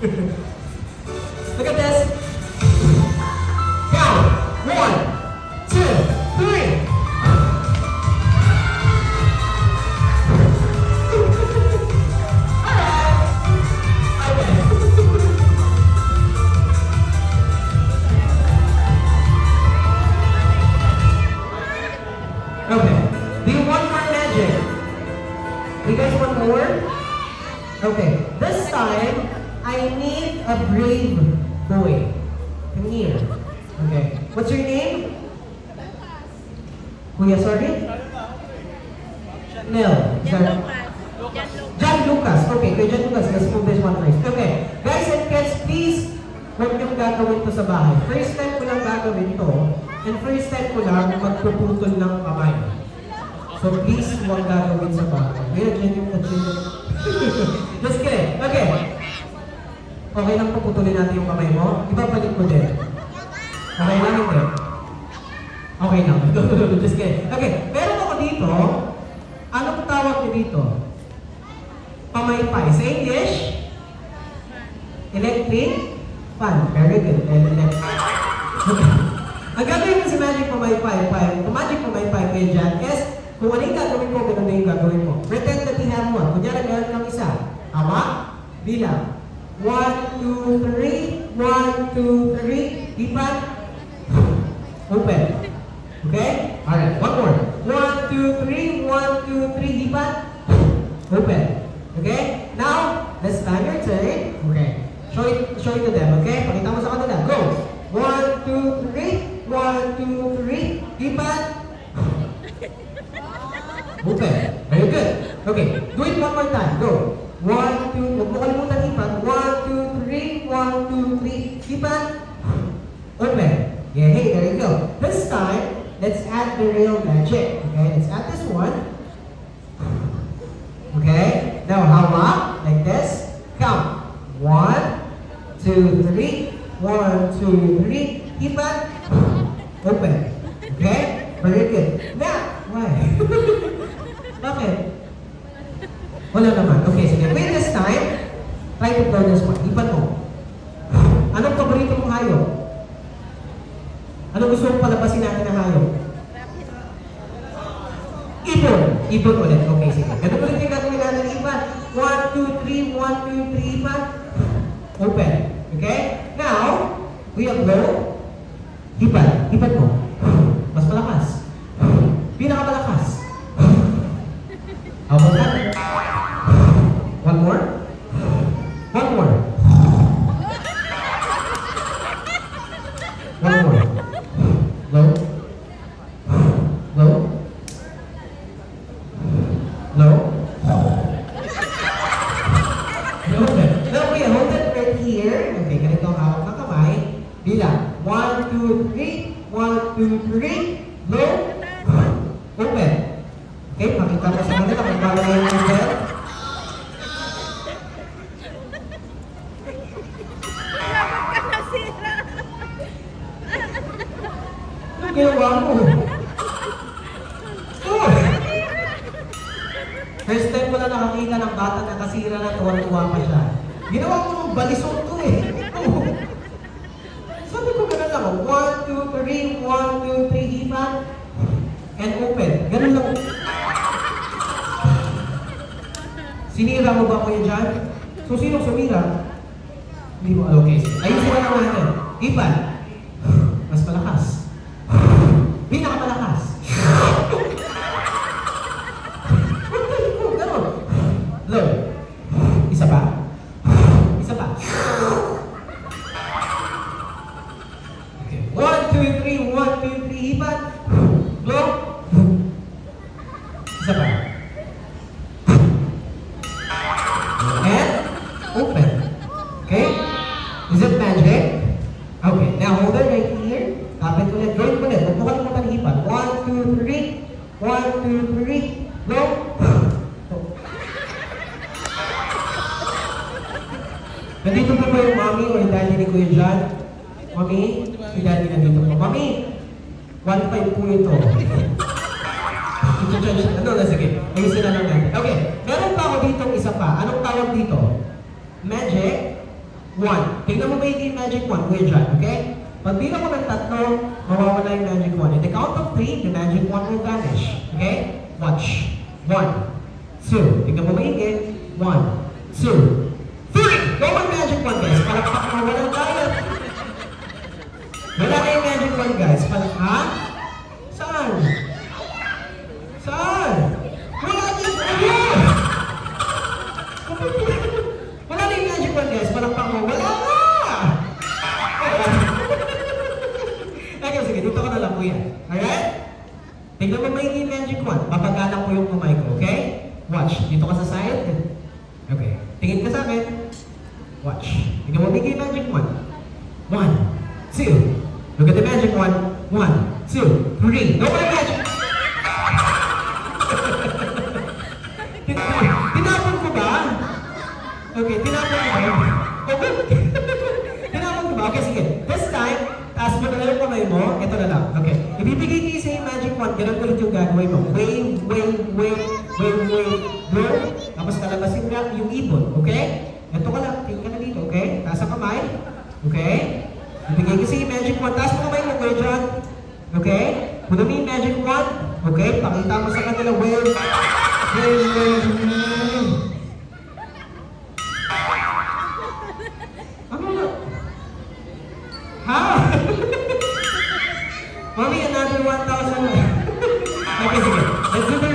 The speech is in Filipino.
Look at this. Count. 1, 2, 3. Okay. Do you want more magic? Do you guys want more? Okay. This time, I need a brave boy. Come here. Okay. What's your name? Kuya, sorry? Nel. John Lucas. Okay, Kuya John Lucas. Let's move this one first. Okay. Guys and kids, please, huwag niyong gagawin to sa bahay. First time ko lang gagawin to. And first time ko lang magpuputol ng kamay. So please, huwag gagawin sa bahay. Kuya, dyan yung just kidding. Okay. Okay lang puputulin natin yung kamay mo. Ibabalik mo din. Okay lang hindi? Okay lang. Just kidding. Okay. Meron ako dito. Anong tawag niyo dito? Pamaypay. Sa English? Electric fan. Very good. Electric. Okay. Ang gagawin mo si Magic Pamaypay, Magic Pamaypay kayo dyan is, kung ano yung gagawin mo, ganun na yung gagawin mo. Pretend that you have one. Kunyari, meron kang isa. Tama? Bilang. 1, 2, 3. 1, 2, 3. Lipat. Open. Okay? Alright, one more. 1, 2, 3. 1, 2, 3. Lipat. Open. Okay? Now, let's time your turn. Okay. Show it to them. Okay? Pakita mo sa kanila. Go. 1, 2, 3. 1, 2, 3. Lipat. Open. Very good. Okay. Do it one more time. Go. 1, 2. Huwag mo kalimutan lipat. 1, 2, 3. 1, 2, 3. Lipat. Open. Yeah, hey, there you go. This time, let's add the real magic. Okay, let's add this one. Okay. Now, hawak like this. Count. 1, 2, 3. 1, 2, 3. Lipat. Open. Okay? Very good. Now, why? Bakit? Wala naman. Okay, sige. Wait this time. Try to blow this one. Lipat mo. Anong paborito mong hayop? Anong gusto mong palabasin natin na hayop? Ibon. Ibon ulit. Okay, sige. Ganun ulit yung gagawin natin. Lipat. 1, 2, 3. 1, 2, 3. Lipat. Open. Okay? Now, we have blow. Lipat. Lipat mo. Mas malakas. Pinakamalakas. How about that? One more. One more. One more. Low. Low. Low. Okay. Now we hold it right here. Okay, ganito ang hawak ng kamay. Bilang. 1, 2, 3. 1, 2, 3. Low. Open. Okay, makita mo sa kanila kung paano yung number. Ano ginawa mo? Oh! First time ko na nakakita ng bata na kasira na tuwan-tuwa pa siya. Ginawa ko ng balisong to eh. Oh. Sabi ko ganun lang. 1, 2, 3. 1, 2, 3. Hipan. And open. Ganun lang. Sinira mo ba ko yun dyan? So, sino sumira? Hindi mo. Okay. Ayusin na lang natin. Ipan. Mas malakas. Pinakamalakas. Ganun. Low. Isa pa. Isa pa. Okay. 1, 2, 3. 1, 2, 3. Ipan. Low. Isa pa. And open. Okay? Is it magic? Okay. Now hold it right here. Kapit ulit. Join ulit. Huwag mo kalimutan hipan. 1, 2, 3. 1, 2, 3. Low. Nandito po ba yung mommy o yung daddy ni Kuya John? Mommy? Si daddy nandito po. Mommy! 1.5 po ito. Ano na, sige. Ayusin na lang natin. Okay. Meron pa ako dito isa pa. Anong tawag dito? Magic 1. Tingnan mo ba yung magic wand, Kuya John, okay? Pag bilang ko ng 3, mawawala yung magic wand. At the count of 3, the magic wand will vanish. Okay? Watch. 1, 2. Tingnan mo maigi. 1, 2, 3. Go on magic wand, guys. Palakpak mo, walang kaya. Wala na yung magic wand, guys. Ha? Saan? Saan? Wala din. Ayun! Wala na yung magic wand, guys. Palakpak mo, wala na! Okay, sige, dito ko na lang po yan. Alright? Tingnan mo maigi yung magic wand. Papagalang ko yung kamay ko, okay? Watch. Dito ka sa side. Okay. Tingin ka sa akin. Watch. Tingnan mo maigi yung magic wand. 1, 2. Look at the magic wand. 1, 2, 3. Go on magic. Tinapon ko ba? Okay, tinapon ko ba? Okay. Tinapon ko ba? Okay, sige. This time, taas mo na lang yung kamay mo. Ito na lang. Okay. Ibibigay niyo sa yung magic wand. Ganun ulit yung gagawin mo. Wave, wave, wave, wave, wave, blow. Tapos talabasin lang yung ibon. Okay? Ito ka lang. Tingin ka na dito. Okay? Taas ang kamay. Okay? Ibigay ko sa yung magic wand. Taas mo kamay mo, Kuya John. Okay? Puno mo yung magic wand. Okay? Pakita mo sa kanila. Wave, wave, wave, wave. Ano na? Ha? Mommy, another 1,000. Okay, sige. Let's do the